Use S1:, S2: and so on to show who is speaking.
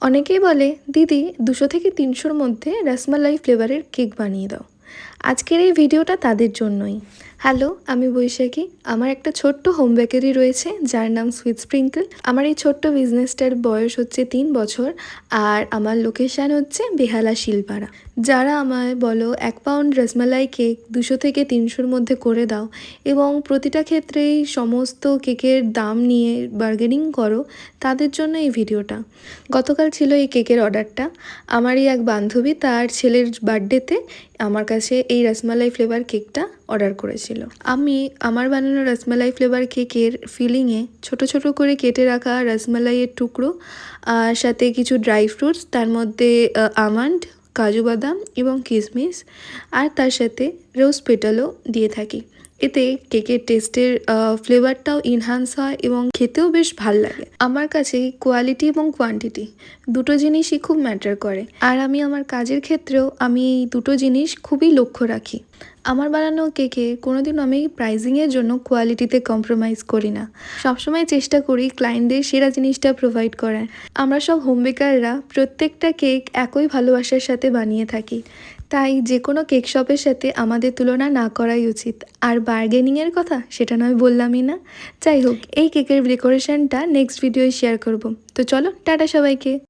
S1: অনেকেই বলে দিদি 200 থেকে 300-র মধ্যে রসমালাই ফ্লেভারের কেক বানিয়ে দাও। আজকের এই ভিডিওটা তাদের জন্যই। হ্যালো, আমি বৈশাখী। আমার একটা ছোট্ট হোম বেকারি রয়েছে যার নাম সুইট স্প্রিঙ্কল। আমার এই ছোট্ট বিজনেসটার বয়স হচ্ছে 3 বছর আর আমার লোকেশান হচ্ছে বেহালা শিলপাড়া। যারা আমায় বলো 1 পাউন্ড রসমালাই কেক 200 থেকে 300-র মধ্যে করে দাও এবং প্রতিটা ক্ষেত্রেই সমস্ত কেকের দাম নিয়ে বার্গেনিং করো, তাদের জন্য এই ভিডিওটা। গতকাল ছিল এই কেকের অর্ডারটা। আমারই এক বান্ধবী তার ছেলের বার্থডেতে আমার কাছে এই রসমালাই ফ্লেভার কেকটা অর্ডার করেছিল। আমি আমার বানানো রসমালাই ফ্লেভার কেকের ফিলিংয়ে ছোট ছোট করে কেটে রাখা রসমালাইয়ের টুকরো আর সাথে কিছু ড্রাই ফ্রুটস, তার মধ্যে আমন্ড, কাজু বাদাম এবং কিশমিশ আর তার সাথে রোজ পেটালও দিয়ে থাকি। এতে কেকের টেস্টের ফ্লেভারটাও ইনহ্যান্স হয় এবং খেতেও বেশ ভাল লাগে। আমার কাছে কোয়ালিটি এবং কোয়ান্টিটি দুটো জিনিসই খুব ম্যাটার করে, আর আমি আমার কাজের ক্ষেত্রেও আমি এই দুটো জিনিস খুবই লক্ষ্য রাখি। আমার বানানো কেকে কোনোদিনও আমি প্রাইজিংয়ের জন্য কোয়ালিটিতে কম্প্রোমাইজ করি না। সবসময় চেষ্টা করি ক্লায়েন্টদের সেরা জিনিসটা প্রোভাইড করার। আমরা সব হোম বেকাররা প্রত্যেকটা কেক একই ভালোবাসার সাথে বানিয়ে থাকি, তাই যে কোনো কেক শপের সাথে আমাদের তুলনা না করাই উচিত। আর বার্গেনিংয়ের কথা সেটা নয় বললামই না। যাই হোক, এই কেকের ডেকোরেশনটা নেক্সট ভিডিওয় শেয়ার করব। তো চলো, টাটা সবাইকে।